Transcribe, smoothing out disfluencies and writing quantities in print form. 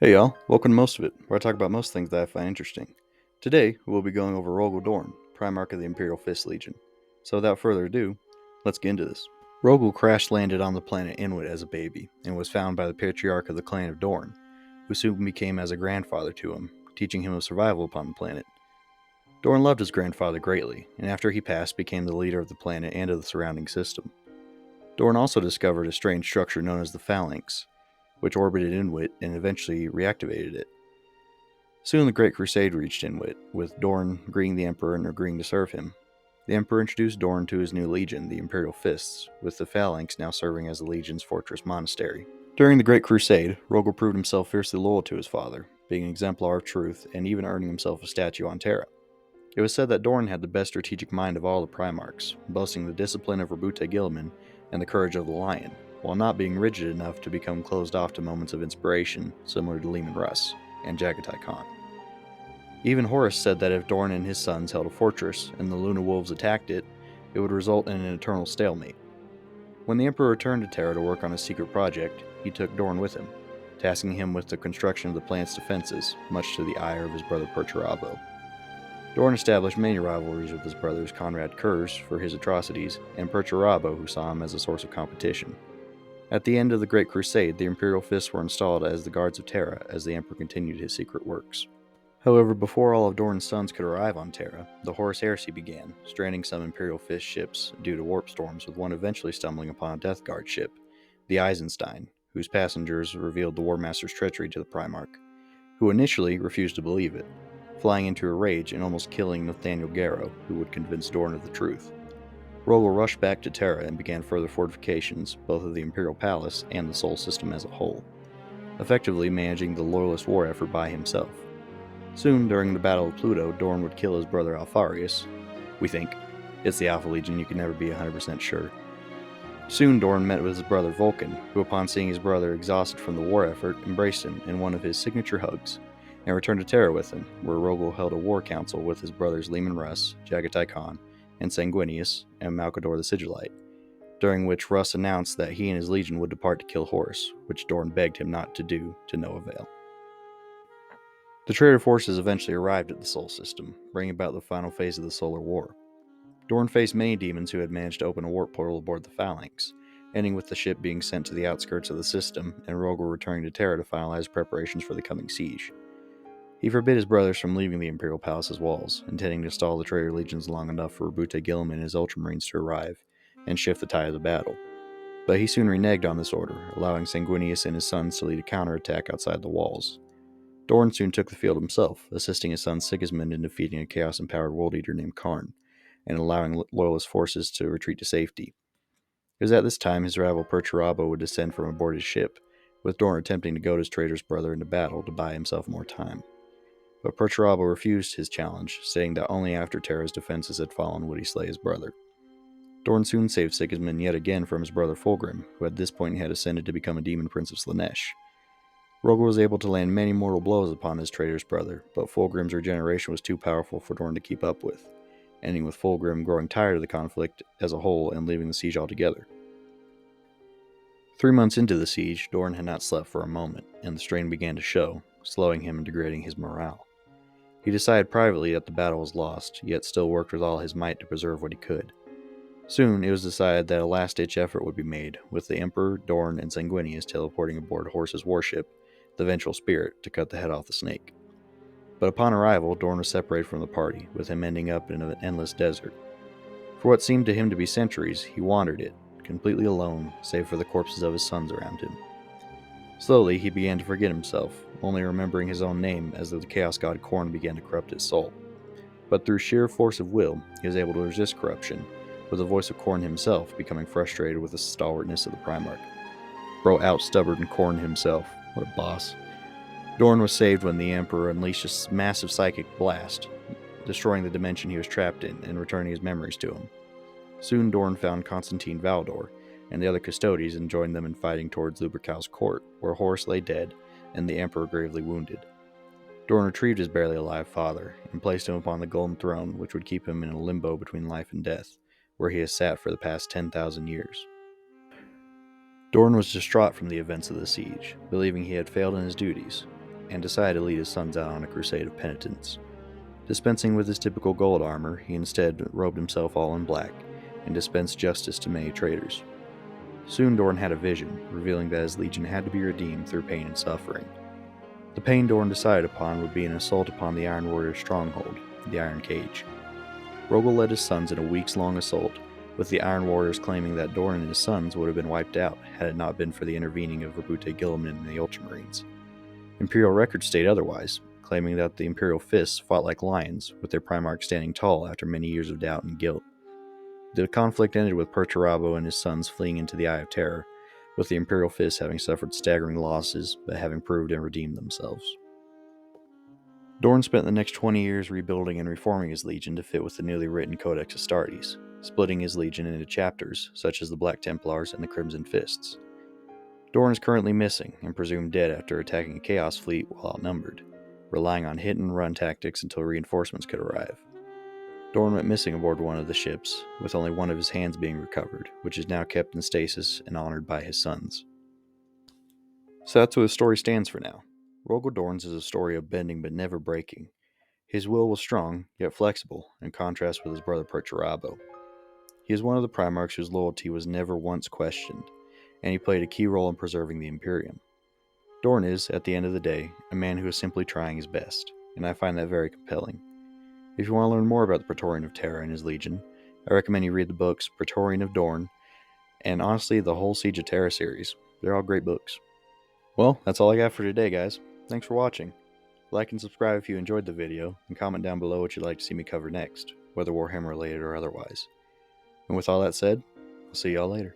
Hey y'all, welcome to Most of It, where I talk about most things that I find interesting. Today, we'll be going over Rogal Dorn, Primarch of the Imperial Fist Legion. So without further ado, let's get into this. Rogal crash-landed on the planet Inwit as a baby, and was found by the patriarch of the clan of Dorn, who soon became as a grandfather to him, teaching him of survival upon the planet. Dorn loved his grandfather greatly, and after he passed became the leader of the planet and of the surrounding system. Dorn also discovered a strange structure known as the Phalanx, which orbited Inwit and eventually reactivated it. Soon the Great Crusade reached Inwit, with Dorn greeting the Emperor and agreeing to serve him. The Emperor introduced Dorn to his new legion, the Imperial Fists, with the Phalanx now serving as the Legion's fortress monastery. During the Great Crusade, Rogal proved himself fiercely loyal to his father, being an exemplar of truth and even earning himself a statue on Terra. It was said that Dorn had the best strategic mind of all the Primarchs, boasting the discipline of Rabute Gilliman and the courage of the Lion, while not being rigid enough to become closed off to moments of inspiration, similar to Leman Russ and Jagatai Khan. Even Horus said that if Dorn and his sons held a fortress and the Luna Wolves attacked it, it would result in an eternal stalemate. When the Emperor returned to Terra to work on his secret project, he took Dorn with him, tasking him with the construction of the planet's defenses, much to the ire of his brother Perturabo. Dorn established many rivalries with his brothers Conrad Kurz for his atrocities, and Perturabo, who saw him as a source of competition. At the end of the Great Crusade, the Imperial Fists were installed as the guards of Terra as the Emperor continued his secret works. However, before all of Dorn's sons could arrive on Terra, the Horus Heresy began, stranding some Imperial Fist ships due to warp storms, with one eventually stumbling upon a Death Guard ship, the Eisenstein, whose passengers revealed the War Master's treachery to the Primarch, who initially refused to believe it, flying into a rage and almost killing Nathaniel Garrow, who would convince Dorn of the truth. Rogal rushed back to Terra and began further fortifications, both of the Imperial Palace and the Sol system as a whole, effectively managing the Loyalist war effort by himself. Soon, during the Battle of Pluto, Dorn would kill his brother Alfarius. We think. It's the Alpha Legion, you can never be 100% sure. Soon, Dorn met with his brother Vulcan, who, upon seeing his brother exhausted from the war effort, embraced him in one of his signature hugs, and returned to Terra with him, where Rogal held a war council with his brothers Leman Russ, Jagatai Khan, and Sanguinius, and Malcador the Sigillite, during which Russ announced that he and his legion would depart to kill Horus, which Dorn begged him not to do, to no avail. The traitor forces eventually arrived at the Sol system, bringing about the final phase of the Solar War. Dorn faced many demons who had managed to open a warp portal aboard the Phalanx, ending with the ship being sent to the outskirts of the system and Rogal returning to Terra to finalize preparations for the coming siege. He forbid his brothers from leaving the Imperial Palace's walls, intending to stall the traitor legions long enough for Rabute Gilliman and his Ultramarines to arrive and shift the tide of the battle. But he soon reneged on this order, allowing Sanguinius and his sons to lead a counterattack outside the walls. Dorn soon took the field himself, assisting his son Sigismund in defeating a chaos-empowered world eater named Karn, and allowing Loyalist forces to retreat to safety. It was at this time his rival Perturabo would descend from aboard his ship, with Dorn attempting to goad his traitor's brother into battle to buy himself more time. But Perturabo refused his challenge, saying that only after Terra's defenses had fallen would he slay his brother. Dorn soon saved Sigismund yet again from his brother Fulgrim, who at this point had ascended to become a demon prince of Slaanesh. Rogal was able to land many mortal blows upon his traitor's brother, but Fulgrim's regeneration was too powerful for Dorn to keep up with, ending with Fulgrim growing tired of the conflict as a whole and leaving the siege altogether. 3 months into the siege, Dorn had not slept for a moment, and the strain began to show, slowing him and degrading his morale. He decided privately that the battle was lost, yet still worked with all his might to preserve what he could. Soon, it was decided that a last-ditch effort would be made, with the Emperor, Dorn, and Sanguinius teleporting aboard Horus's warship, the Vengeful Spirit, to cut the head off the snake. But upon arrival, Dorn was separated from the party, with him ending up in an endless desert. For what seemed to him to be centuries, he wandered it, completely alone, save for the corpses of his sons around him. Slowly, he began to forget himself, only remembering his own name as the Chaos God Khorne began to corrupt his soul. But through sheer force of will, he was able to resist corruption, with the voice of Khorne himself becoming frustrated with the stalwartness of the Primarch. Bro out-stubborn Khorne himself. What a boss. Dorn was saved when the Emperor unleashed a massive psychic blast, destroying the dimension he was trapped in and returning his memories to him. Soon Dorn found Constantine Valdor and the other custodians and joined them in fighting towards Lubercal's court, where Horus lay dead and the Emperor gravely wounded. Dorn retrieved his barely alive father and placed him upon the Golden Throne, which would keep him in a limbo between life and death, where he has sat for the past 10,000 years. Dorn was distraught from the events of the siege, believing he had failed in his duties. and decided to lead his sons out on a crusade of penitence. Dispensing with his typical gold armor, he instead robed himself all in black and dispensed justice to many traitors. Soon Dorn had a vision, revealing that his legion had to be redeemed through pain and suffering. The pain Dorn decided upon would be an assault upon the Iron Warrior's stronghold, the Iron Cage. Rogal led his sons in a weeks-long assault, with the Iron Warriors claiming that Dorn and his sons would have been wiped out had it not been for the intervening of Rabute Gilliman and the Ultramarines. Imperial records state otherwise, claiming that the Imperial Fists fought like lions, with their primarch standing tall after many years of doubt and guilt. The conflict ended with Perturabo and his sons fleeing into the Eye of Terror, with the Imperial Fists having suffered staggering losses, but having proved and redeemed themselves. Dorn spent the next 20 years rebuilding and reforming his legion to fit with the newly written Codex Astartes, splitting his legion into chapters, such as the Black Templars and the Crimson Fists. Dorn is currently missing and presumed dead after attacking a Chaos fleet while outnumbered, relying on hit-and-run tactics until reinforcements could arrive. Dorn went missing aboard one of the ships, with only one of his hands being recovered, which is now kept in stasis and honored by his sons. So that's what his story stands for now. Rogal Dorn's is a story of bending but never breaking. His will was strong, yet flexible, in contrast with his brother Perturabo. He is one of the Primarchs whose loyalty was never once questioned, and he played a key role in preserving the Imperium. Dorn is, at the end of the day, a man who is simply trying his best, and I find that very compelling. If you want to learn more about the Praetorian of Terra and his legion, I recommend you read the books Praetorian of Dorn, and honestly the whole Siege of Terra series. They're all great books. Well, that's all I got for today, guys. Thanks for watching. Like and subscribe if you enjoyed the video, and comment down below what you'd like to see me cover next, whether Warhammer related or otherwise. And with all that said, I'll see y'all later.